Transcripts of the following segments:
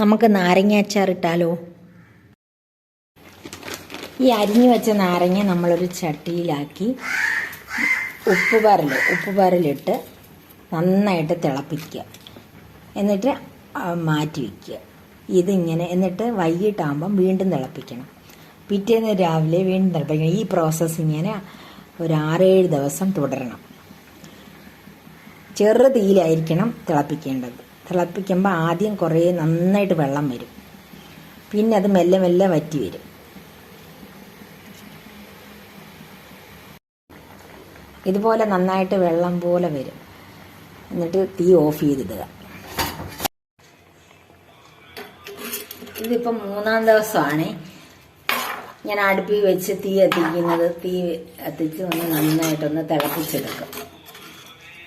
നമുക്ക് നാരങ്ങ അച്ചാർ ഇട്ടാലോ? ഈ അരിഞ്ഞു വെച്ച നാരങ്ങ നമ്മളൊരു ചട്ടിയിലാക്കി ഉപ്പുപാറിലിട്ട് നന്നായിട്ട് തിളപ്പിക്കുക. എന്നിട്ട് മാറ്റി വയ്ക്കുക. ഇതിങ്ങനെ എന്നിട്ട് വൈകിട്ടാകുമ്പം വീണ്ടും തിളപ്പിക്കണം. പിറ്റേന്ന് രാവിലെ വീണ്ടും തിളപ്പിക്കണം. ഈ പ്രോസസ്സ് ഇങ്ങനെ ഒരു 6-7 ദിവസം തുടരണം. ചെറു തീയിലായിരിക്കണം തിളപ്പിക്കേണ്ടത്. തിളപ്പിക്കുമ്പോൾ ആദ്യം കുറേ നന്നായിട്ട് വെള്ളം വരും, പിന്നെ അത് മെല്ലെ മെല്ലെ വറ്റി വരും. ഇതുപോലെ നന്നായിട്ട് വെള്ളം പോലെ വരും. എന്നിട്ട് തീ ഓഫ് ചെയ്തിടുക. ഇതിപ്പം 3-ാം ദിവസമാണ് ഞാൻ അടുപ്പിൽ വെച്ച് തീ കത്തിക്കുന്നത്. തീ കത്തിച്ച് നന്നായിട്ടൊന്ന് തിളപ്പിച്ചെടുക്കും.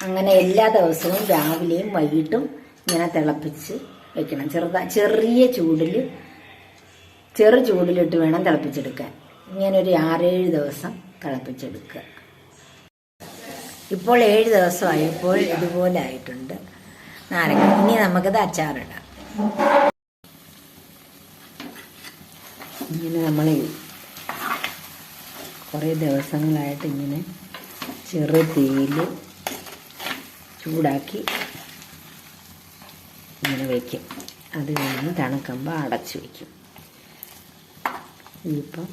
അങ്ങനെ എല്ലാ ദിവസവും രാവിലെയും വൈകിട്ടും ഇങ്ങനെ തിളപ്പിച്ച് വെക്കണം. ചെറു ചൂടിലിട്ട് വേണം തിളപ്പിച്ചെടുക്കാൻ. ഇങ്ങനെ ഒരു 6-7 ദിവസം തിളപ്പിച്ചെടുക്കുക. ഇപ്പോൾ 7 ദിവസമായപ്പോൾ ഇതുപോലെ ആയിട്ടുണ്ട് നാരങ്ങ. ഇനി നമുക്കത് അച്ചാറിടാം. ഇങ്ങനെ നമ്മൾ കുറേ ദിവസങ്ങളായിട്ട് ഇങ്ങനെ ചെറു തീയിൽ ചൂടാക്കി ഇങ്ങനെ വയ്ക്കും. അത് കഴിഞ്ഞ് തണുക്കുമ്പോൾ അടച്ചു വയ്ക്കും. ഇതിപ്പം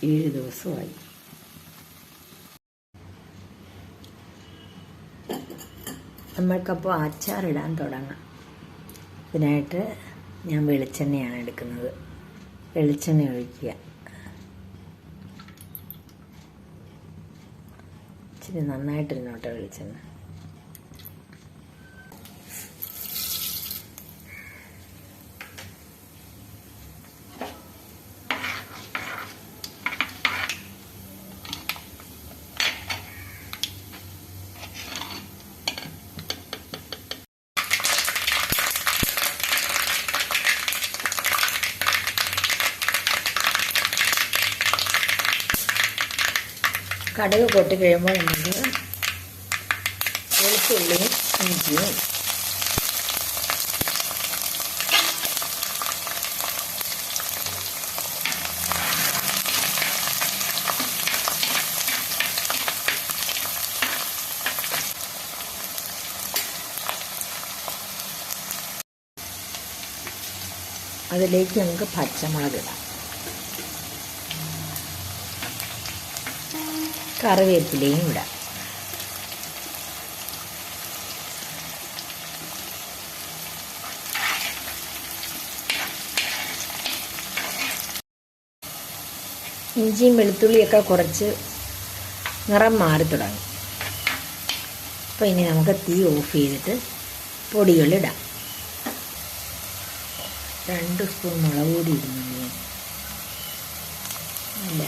7 ദിവസമായി. നമ്മൾക്കപ്പോൾ അച്ചാറിടാൻ തുടങ്ങാം. ഇതിനായിട്ട് ഞാൻ വെളിച്ചെണ്ണയാണ് എടുക്കുന്നത്. വെളിച്ചെണ്ണ ഒഴിക്കുക. ഇച്ചിരി നന്നായിട്ടിരുന്നോട്ടെ വെളിച്ചെണ്ണ. കടുക് പൊട്ടി കഴിയുമ്പോൾ നമുക്ക് വെളുത്തുള്ളിയും ഇഞ്ചിയും അതിലേക്ക് നമുക്ക് പച്ചമുളക് ഇടാം. കറിവേപ്പിലയും ഇടാം. ഇഞ്ചിയും വെളുത്തുള്ളിയൊക്കെ കുറച്ച് നിറം മാറി തുടങ്ങി. അപ്പോൾ ഇനി നമുക്ക് തീ ഓഫ് ചെയ്തിട്ട് പൊടികളിടാം. 2 സ്പൂൺ മുളക് പൊടി ഇടുന്നു. അല്ല,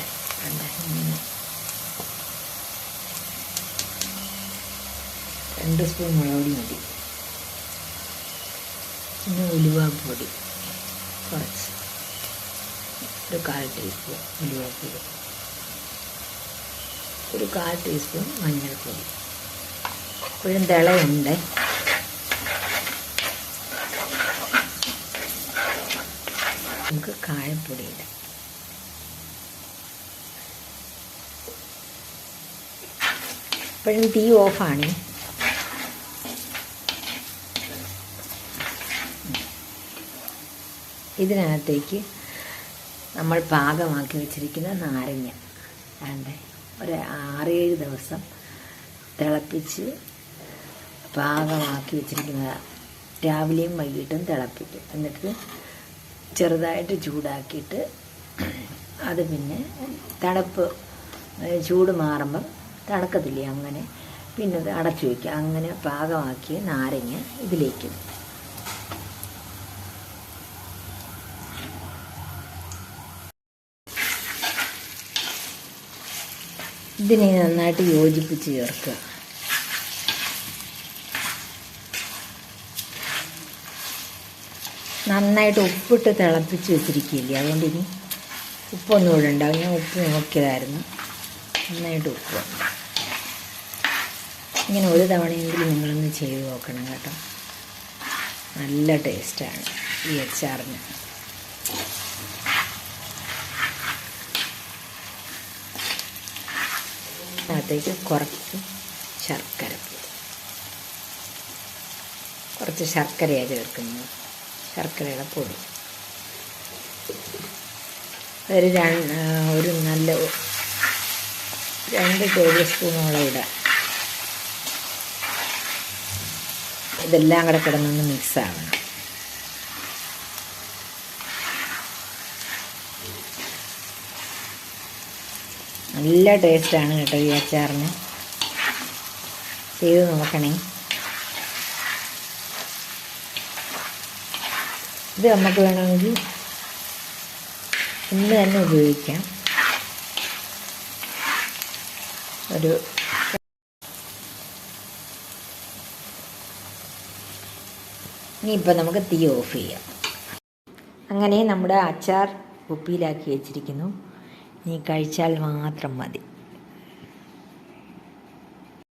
2 സ്പൂൺ മുളക് പൊടി മതി. പിന്നെ ഉലുവാപ്പൊടി കുറച്ച്, ഒരു 1/4 ടീസ്പൂൺ ഉലുവാപ്പൊടി, ഒരു 1/4 ടീസ്പൂൺ മഞ്ഞൾപ്പൊടി. ഇപ്പോഴും തിളയുണ്ട്. നമുക്ക് കായപ്പൊടി ഇടാം. ഇപ്പോഴും തീ ഓഫാണ്. ഇതിനകത്തേക്ക് നമ്മൾ പാകമാക്കി വെച്ചിരിക്കുന്ന നാരങ്ങ ഒരു 6-7 ദിവസം തിളപ്പിച്ച് പാകമാക്കി വെച്ചിരിക്കുന്ന രാവിലെയും വൈകിട്ടും തിളപ്പിക്കും. എന്നിട്ട് ചെറുതായിട്ട് ചൂടാക്കിയിട്ട് അത് പിന്നെ ചൂട് മാറുമ്പം തണുക്കത്തില്ലേ, അങ്ങനെ പിന്നെ അത് അടച്ചു വയ്ക്കുക. അങ്ങനെ പാകമാക്കിയ നാരങ്ങ ഇതിലേക്ക് ഇതിനെ നന്നായിട്ട് യോജിപ്പിച്ച് ചേർക്കുക. നന്നായിട്ട് ഉപ്പിട്ട് തിളപ്പിച്ച് വെച്ചിരിക്കില്ലേ, അതുകൊണ്ട് ഇനി ഉപ്പൊന്നും ഇവിടെ ഉണ്ടാവും. ഞാൻ ഉപ്പ് നോക്കിയതായിരുന്നു. നന്നായിട്ട് ഉപ്പ്. ഇങ്ങനെ ഒരു തവണയെങ്കിലും നിങ്ങളൊന്ന് ചെയ്ത് നോക്കണം കേട്ടോ. നല്ല ടേസ്റ്റാണ് ഈ അച്ചാറിന്. അതിനകത്തേക്ക് കുറച്ച് ശർക്കരയാണ് ചേർക്കുന്നത്, ശർക്കരയുടെ പൊടി. ഒരു നല്ല 2 ടേബിൾ സ്പൂണോളം ഇടാം. ഇതെല്ലാം കൂടെ കിടന്നൊന്ന് മിക്സ് ആവണം. നല്ല ടേസ്റ്റാണ് കേട്ടോ ഈ അച്ചാറിന്. ചെയ്ത് നോക്കണേ. ഇത് നമുക്ക് വേണമെങ്കിൽ ഇന്ന് തന്നെ ഉപയോഗിക്കാം. ഇനിയിപ്പോൾ നമുക്ക് തീ ഓഫ് ചെയ്യാം. അങ്ങനെ നമ്മുടെ അച്ചാർ കുപ്പിയിലാക്കി വെച്ചിരിക്കുന്നു. ഇനി കഴിച്ചാൽ മാത്രം മതി.